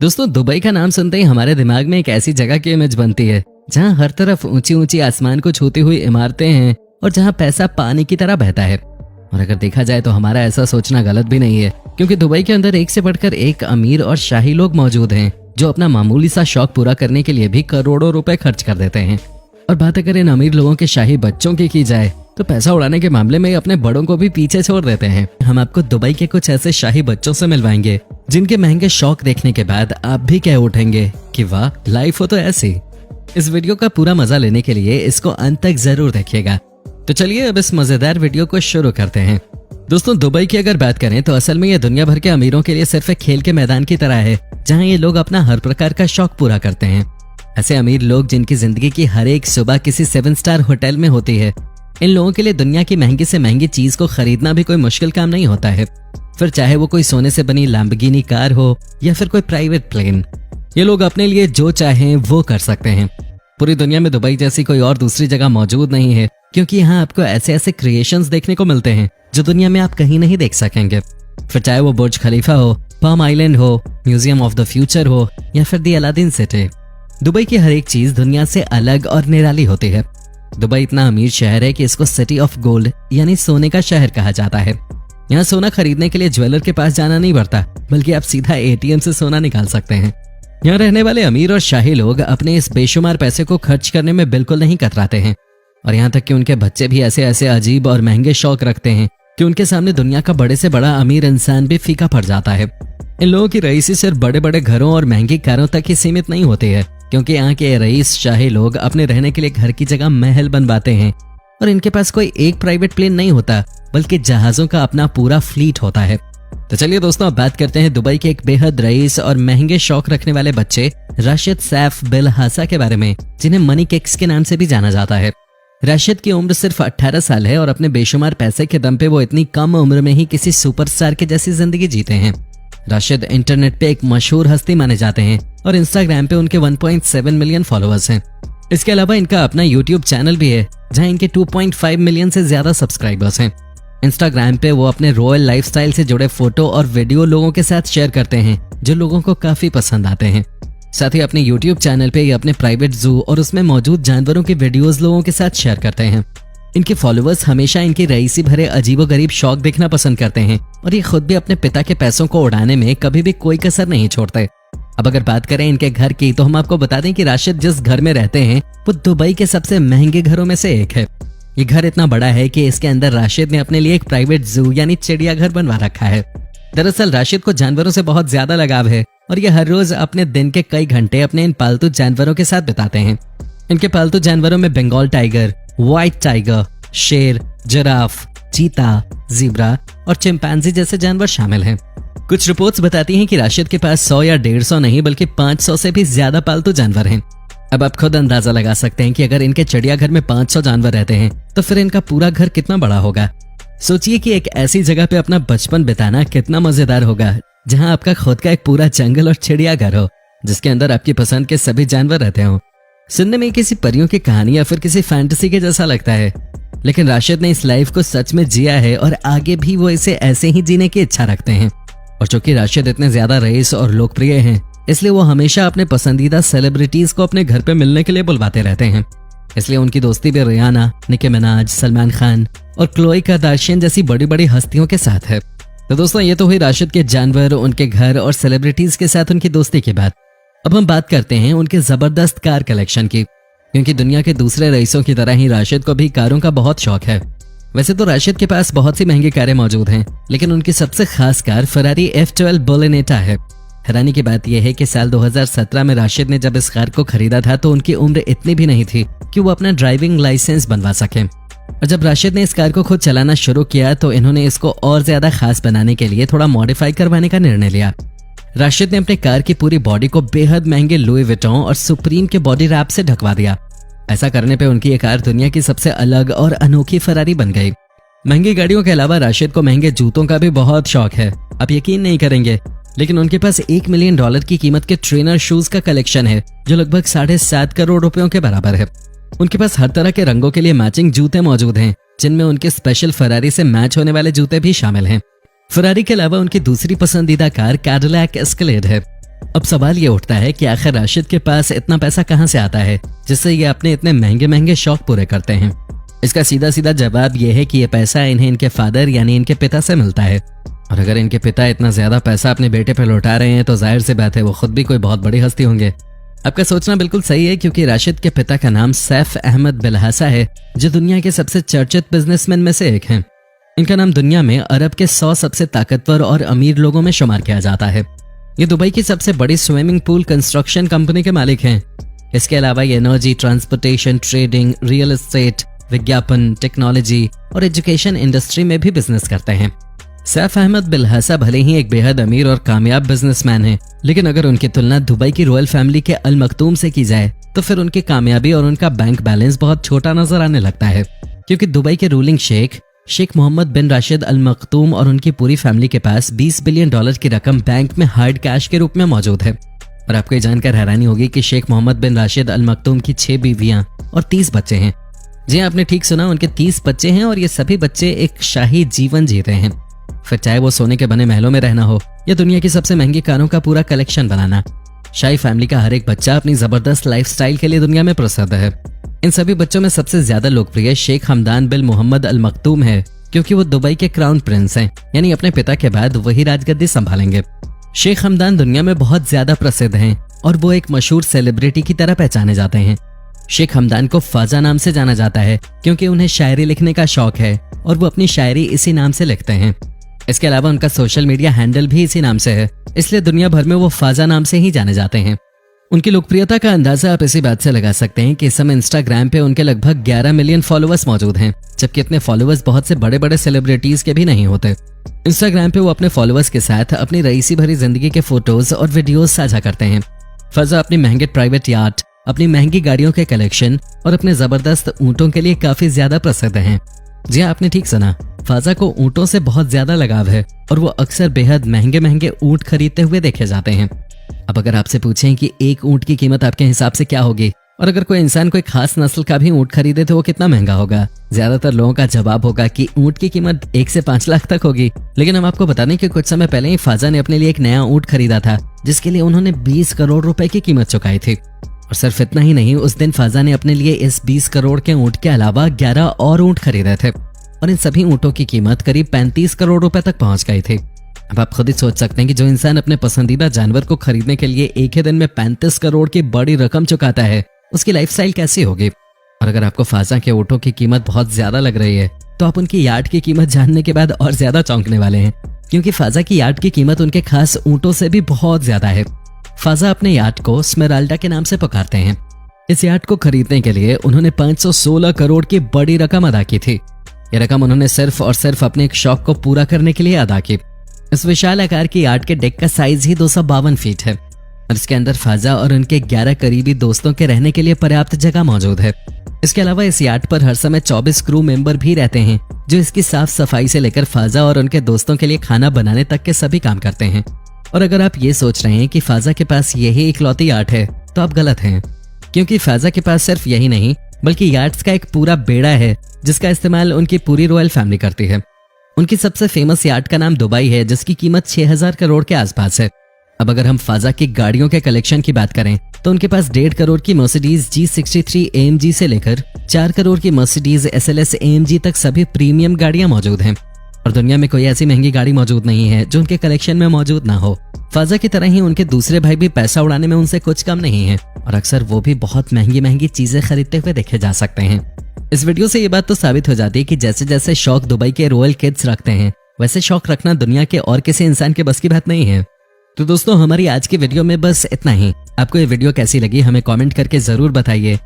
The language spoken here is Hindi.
दोस्तों, दुबई का नाम सुनते ही हमारे दिमाग में एक ऐसी जगह की इमेज बनती है जहां हर तरफ ऊंची ऊंची आसमान को छूती हुई इमारतें हैं और जहां पैसा पानी की तरह बहता है। और अगर देखा जाए तो हमारा ऐसा सोचना गलत भी नहीं है, क्योंकि दुबई के अंदर एक से बढ़कर एक अमीर और शाही लोग मौजूद हैं जो अपना मामूली सा शौक पूरा करने के लिए भी करोड़ों रुपए खर्च कर देते हैं। और बात अगर इन अमीर लोगों के शाही बच्चों की जाए तो पैसा उड़ाने के मामले में अपने बड़ों को भी पीछे छोड़ देते हैं। हम आपको दुबई के कुछ ऐसे शाही बच्चों से मिलवाएंगे जिनके महंगे शौक देखने के बाद आप भी कह उठेंगे कि वाह, लाइफ हो तो ऐसी। इस वीडियो का पूरा मजा लेने के लिए इसको अंत तक जरूर देखिएगा। तो चलिए अब इस मजेदार वीडियो को शुरू करते हैं। दोस्तों, दुबई की अगर बात करें तो असल में ये दुनिया भर के अमीरों के लिए सिर्फ एक खेल के मैदान की तरह है जहां ये लोग अपना हर प्रकार का शौक पूरा करते हैं। ऐसे अमीर लोग जिनकी जिंदगी की हर एक सुबह किसी 7 स्टार होटल में होती है, इन लोगों के लिए दुनिया की महंगी से महंगी चीज को खरीदना भी कोई मुश्किल काम नहीं होता है। फिर चाहे वो कोई सोने से बनी लैम्बोर्गिनी कार हो या फिर कोई प्राइवेट प्लेन, ये लोग अपने लिए जो चाहें वो कर सकते हैं। पूरी दुनिया में दुबई जैसी कोई और दूसरी जगह मौजूद नहीं है, क्योंकि यहाँ आपको ऐसे ऐसे क्रिएशंस देखने को मिलते हैं जो दुनिया में आप कहीं नहीं देख सकेंगे। फिर चाहे वो बुर्ज खलीफा हो, पाम आइलैंड हो, म्यूजियम ऑफ द फ्यूचर हो या फिर दी अलादीन सिटी, दुबई की हर एक चीज दुनिया से अलग और निराली होती है। दुबई इतना अमीर शहर है कि इसको सिटी ऑफ गोल्ड यानी सोने का शहर कहा जाता है। यहाँ सोना खरीदने के लिए ज्वेलर के पास जाना नहीं पड़ता, बल्कि आप सीधा एटीएम से सोना निकाल सकते हैं। यहाँ रहने वाले अमीर और शाही लोग अपने इस बेशुमार पैसे को खर्च करने में बिल्कुल नहीं कतराते हैं। और यहाँ तक कि उनके बच्चे भी ऐसे ऐसे अजीब और महंगे शौक रखते हैं कि उनके सामने दुनिया का बड़े से बड़ा अमीर इंसान भी फीका पड़ जाता है। इन लोगों की रईसी सिर्फ बड़े बड़े घरों और महंगी कारों तक ही सीमित नहीं होती है, क्योंकि यहाँ के रईस शाही लोग अपने रहने के लिए घर की जगह महल बनवाते हैं। और इनके पास कोई एक प्राइवेट प्लेन नहीं होता, बल्कि जहाजों का अपना पूरा फ्लीट होता है। तो चलिए दोस्तों, अब बात करते हैं दुबई के एक बेहद रईस और महंगे शौक रखने वाले बच्चे राशिद सैफ बिल हासा के बारे में, जिन्हें मनी किक्स के नाम से भी जाना जाता है। राशिद की उम्र सिर्फ 18 साल है और अपने बेशुमार पैसे के दम पे वो इतनी कम उम्र में ही किसी सुपरस्टार की जैसी जिंदगी जीते हैं। राशिद इंटरनेट पे एक मशहूर हस्ती माने जाते हैं और इंस्टाग्राम पे उनके 1.7 मिलियन फॉलोअर्स हैं। इसके अलावा इनका अपना यूट्यूब चैनल भी है जहां इनके 2.5 मिलियन से ज्यादा सब्सक्राइबर्स हैं। इंस्टाग्राम पे वो अपने रॉयल लाइफस्टाइल से जुड़े फोटो और वीडियो लोगों के साथ शेयर करते हैं जो लोगों को काफी पसंद आते हैं। साथ ही अपने यूट्यूब चैनल पे ये अपने प्राइवेट जू और उसमें मौजूद जानवरों के वीडियोस लोगों के साथ शेयर करते हैं। इनके फॉलोअर्स हमेशा इनके रईसी भरे अजीबोगरीब शौक देखना पसंद करते हैं और ये खुद भी अपने पिता के पैसों को उड़ाने में कभी भी कोई कसर नहीं छोड़ते। अब अगर बात करें इनके घर की, तो हम आपको बता दें कि राशिद जिस घर में रहते हैं वो दुबई के सबसे महंगे घरों में से एक है। ये घर इतना बड़ा है कि इसके अंदर राशिद ने अपने लिए एक प्राइवेट जू यानी चिड़ियाघर बनवा रखा है। दरअसल राशिद को जानवरों से बहुत ज्यादा लगाव है और ये हर रोज अपने दिन के कई घंटे अपने इन पालतू जानवरों के साथ बिताते हैं। इनके पालतू जानवरों में बंगाल टाइगर, व्हाइट टाइगर, शेर, जिराफ, चीता, ज़ीब्रा और चिंपैंजी जैसे जानवर शामिल हैं। कुछ रिपोर्ट्स बताती हैं कि राशिद के पास 100 या 150 नहीं बल्कि 500 से भी ज्यादा पालतू जानवर हैं। अब आप खुद अंदाजा लगा सकते हैं कि अगर इनके चिड़ियाघर में 500 जानवर रहते हैं तो फिर इनका पूरा घर कितना बड़ा होगा। सोचिए कि एक ऐसी जगह पे अपना बचपन बिताना कितना मजेदार होगा जहां आपका खुद का एक पूरा जंगल और चिड़ियाघर हो जिसके अंदर आपकी पसंद के सभी जानवर रहते हो। सुनने में किसी परियों की कहानी या फिर किसी फैंटेसी के जैसा लगता है, लेकिन राशिद ने इस लाइफ को सच में जिया है और आगे भी वो इसे ऐसे ही जीने की इच्छा रखते हैं। और चूंकि राशिद इतने ज्यादा रईस और लोकप्रिय हैं, इसलिए वो हमेशा अपने पसंदीदा सेलिब्रिटीज को अपने घर पे मिलने के लिए बुलवाते रहते हैं। इसलिए उनकी दोस्ती भी रियाना, निकी मिनाज, सलमान खान और क्लोई कार्दाशियन जैसी बड़ी बड़ी हस्तियों के साथ है। तो दोस्तों, ये तो हुई राशिद के जानवर, उनके घर और सेलिब्रिटीज के साथ उनकी दोस्ती की बात। अब हम बात करते हैं उनके जबरदस्त कार कलेक्शन की, क्योंकि दुनिया के दूसरे रईसों की तरह ही राशिद को भी कारों का बहुत शौक है। वैसे तो राशिद के पास बहुत सी महंगी कारें मौजूद हैं, लेकिन उनकी सबसे खास कार फरारी F12 बोलेनेटा है। हैरानी की बात यह है कि साल 2017 में राशिद ने जब इस कार को खरीदा था तो उनकी उम्र इतनी भी नहीं थी कि वो अपना ड्राइविंग लाइसेंस बनवा सके। और जब राशिद ने इस कार को खुद चलाना शुरू किया तो इन्होंने इसको और ज्यादा खास बनाने के लिए थोड़ा मॉडिफाई करवाने का निर्णय लिया। राशिद ने अपने कार की पूरी बॉडी को बेहद महंगे लुई विटॉन और सुप्रीम के बॉडी रैप से ढकवा दिया। ऐसा करने पे उनकी ये कार दुनिया की सबसे अलग और अनोखी फरारी बन गई। महंगी गाड़ियों के अलावा राशिद को महंगे जूतों का भी बहुत शौक है। आप यकीन नहीं करेंगे, लेकिन उनके पास $1 मिलियन की कीमत के ट्रेनर शूज का कलेक्शन है जो लगभग 7.5 करोड़ रुपयों के बराबर है। उनके पास हर तरह के रंगों के लिए मैचिंग जूते मौजूद हैं, जिनमें उनके स्पेशल फरारी से मैच होने वाले जूते भी शामिल हैं। फरारी के अलावा उनकी दूसरी पसंदीदा कार कैडिलैक एस्केलेड है। अब सवाल ये उठता है कि आखिर राशिद के पास इतना पैसा कहाँ से आता है जिससे ये अपने इतने महंगे महंगे शौक पूरे करते हैं। इसका सीधा सीधा जवाब ये है कि ये पैसा इन्हें इनके फादर यानी इनके पिता से मिलता है। और अगर इनके पिता इतना ज्यादा पैसा अपने बेटे पे लौटा रहे हैं तो जाहिर सी बात है वो खुद भी कोई बहुत बड़ी हस्ती होंगे। आपका सोचना बिल्कुल सही है, क्योंकि राशिद के पिता का नाम सैफ अहमद बिलहासा है, जो दुनिया के सबसे चर्चित बिजनेसमैन में से एक हैं। इनका नाम दुनिया में अरब के 100 सबसे ताकतवर और अमीर लोगों में शुमार किया जाता है। ये दुबई की सबसे बड़ी स्विमिंग पूल कंस्ट्रक्शन कंपनी के मालिक हैं। इसके अलावा ये energy, transportation, trading, real estate, विज्ञापन, टेक्नोलॉजी और एजुकेशन इंडस्ट्री में भी बिजनेस करते हैं। सैफ अहमद बिलहासा भले ही एक बेहद अमीर और कामयाब बिजनेसमैन हैं, लेकिन अगर उनकी तुलना दुबई की रॉयल फैमिली के अल मखतूम से की जाए तो फिर उनकी कामयाबी और उनका बैंक बैलेंस बहुत छोटा नजर आने लगता है। क्योंकि दुबई के रूलिंग शेख मोहम्मद बिन राशिद अल मखतूम और उनकी पूरी फैमिली के पास $20 बिलियन की रकम बैंक में हार्ड कैश के रूप में मौजूद है। और आपको ये जानकर हैरानी होगी कि शेख मोहम्मद बिन राशिद अल मखतूम की 6 बीवियां और 30 बच्चे हैं। जी आपने ठीक सुना, उनके 30 बच्चे हैं और ये सभी बच्चे एक शाही जीवन जी रहे हैं। फिर चाहे वो सोने के बने महलों में रहना हो या दुनिया की सबसे महंगी कारों का पूरा कलेक्शन बनाना, शाही फैमिली का हर एक बच्चा अपनी जबरदस्त लाइफस्टाइल के लिए दुनिया में प्रसिद्ध है। इन सभी बच्चों में सबसे ज्यादा लोकप्रिय शेख हमदान बिन मोहम्मद अल मखतूम है, क्योंकि वो दुबई के क्राउन प्रिंस हैं, यानी अपने पिता के बाद वही राजगद्दी संभालेंगे। शेख हमदान दुनिया में बहुत ज्यादा प्रसिद्ध हैं और वो एक मशहूर सेलिब्रिटी की तरह पहचाने जाते हैं। शेख हमदान को ख्वाजा नाम से जाना जाता है क्योंकि उन्हें शायरी लिखने का शौक है और वो अपनी शायरी इसी नाम से लिखते हैं। इसके अलावा उनका सोशल मीडिया हैंडल भी इसी नाम से है, इसलिए दुनिया भर में वो ख्वाजा नाम से ही जाने जाते हैं। उनकी लोकप्रियता का अंदाजा आप इसी बात से लगा सकते हैं कि इस समय इंस्टाग्राम पे उनके लगभग 11 मिलियन फॉलोअर्स मौजूद हैं, जबकि इतने फॉलोअर्स बहुत से बड़े बड़े सेलिब्रिटीज के भी नहीं होते। इंस्टाग्राम पे वो अपने फॉलोअर्स के साथ अपनी रईसी भरी जिंदगी के फोटोज और वीडियोज साझा करते हैं। ख्वाजा अपनी महंगे प्राइवेट याट, अपनी महंगी गाड़ियों के कलेक्शन और अपने जबरदस्त ऊंटों के लिए काफी ज्यादा प्रसिद्ध हैं। जी आपने ठीक सुना, ख्वाजा को ऊंटों से बहुत ज्यादा लगाव है और वो अक्सर बेहद महंगे महंगे ऊंट खरीदते हुए देखे जाते हैं। अब अगर आपसे पूछें कि एक ऊंट की कीमत आपके हिसाब से क्या होगी और अगर कोई इंसान कोई खास नस्ल का भी ऊंट खरीदे तो वो कितना महंगा होगा, ज्यादातर लोगों का जवाब होगा कि ऊंट की कीमत 1 से 5 लाख तक होगी। लेकिन हम आपको बता दें कि कुछ समय पहले ही ख्वाजा ने अपने लिए एक नया ऊंट खरीदा था, जिसके लिए उन्होंने 20 करोड़ रुपए की कीमत चुकाई थी। और सिर्फ इतना ही नहीं, उस दिन ख्वाजा ने अपने लिए इस 20 करोड़ के ऊंट के अलावा 11 और ऊंट खरीदे थे और इन सभी ऊंटों की कीमत करीब 35 करोड़ रुपए तक पहुंच गई थी। अब आप खुद ही सोच सकते हैं कि जो इंसान अपने पसंदीदा जानवर को खरीदने के लिए एक ही दिन में 35 करोड़ की बड़ी रकम चुकाता है, उसकी लाइफस्टाइल कैसी होगी। और अगर आपको ख्वाजा के ऊंटों की कीमत बहुत ज्यादा लग रही है तो आप उनकी याट की कीमत जानने के बाद और ज्यादा चौंकने वाले हैं, क्योंकि ख्वाजा की याट की कीमत उनके खास ऊंटों से भी बहुत ज्यादा है। ख्वाजा अपने याट को स्मेराल्डा के नाम से पुकारते हैं। इस याट को खरीदने के लिए उन्होंने 516 करोड़ की बड़ी रकम अदा की थी। यह रकम उन्होंने सिर्फ और सिर्फ अपने एक शौक को पूरा करने के लिए अदा की। इस विशाल आकार की याट के डेक का साइज ही 252 फीट है और इसके अंदर ख्वाजा और उनके 11 करीबी दोस्तों के रहने के लिए पर्याप्त जगह मौजूद है। इसके अलावा इस याट पर हर समय 24 क्रू मेंबर भी रहते हैं, जो इसकी साफ सफाई से लेकर ख्वाजा और उनके दोस्तों के लिए खाना बनाने तक के सभी काम करते हैं। और अगर आप ये सोच रहे हैं कि ख्वाजा के पास यही इकलौती याट है तो आप गलत हैं, क्योंकि ख्वाजा के पास सिर्फ यही नहीं बल्कि याट्स का एक पूरा बेड़ा है जिसका इस्तेमाल उनकी पूरी रॉयल फैमिली करती है। उनकी सबसे फेमस याट का नाम दुबई है, जिसकी कीमत 6000 करोड़ के आसपास है। अब अगर हम ख्वाजा की गाड़ियों के कलेक्शन की बात करें तो उनके पास 1.5 करोड़ की मर्सिडीज G63 AMG से लेकर 4 करोड़ की मर्सिडीज SLS AMG तक सभी प्रीमियम गाड़ियां मौजूद हैं। और दुनिया में कोई ऐसी महंगी गाड़ी मौजूद नहीं है जो उनके कलेक्शन में मौजूद ना हो। ख्वाजा की तरह ही उनके दूसरे भाई भी पैसा उड़ाने में उनसे कुछ कम नहीं है और अक्सर वो भी बहुत महंगी महंगी चीजें खरीदते हुए देखे जा सकते हैं। इस वीडियो से ये बात तो साबित हो जाती है कि जैसे जैसे शौक दुबई के रॉयल किड्स रखते हैं, वैसे शौक रखना दुनिया के और किसी इंसान के बस की बात नहीं है। तो दोस्तों, हमारी आज की वीडियो में बस इतना ही। आपको ये वीडियो कैसी लगी हमें कमेंट करके जरूर बताइए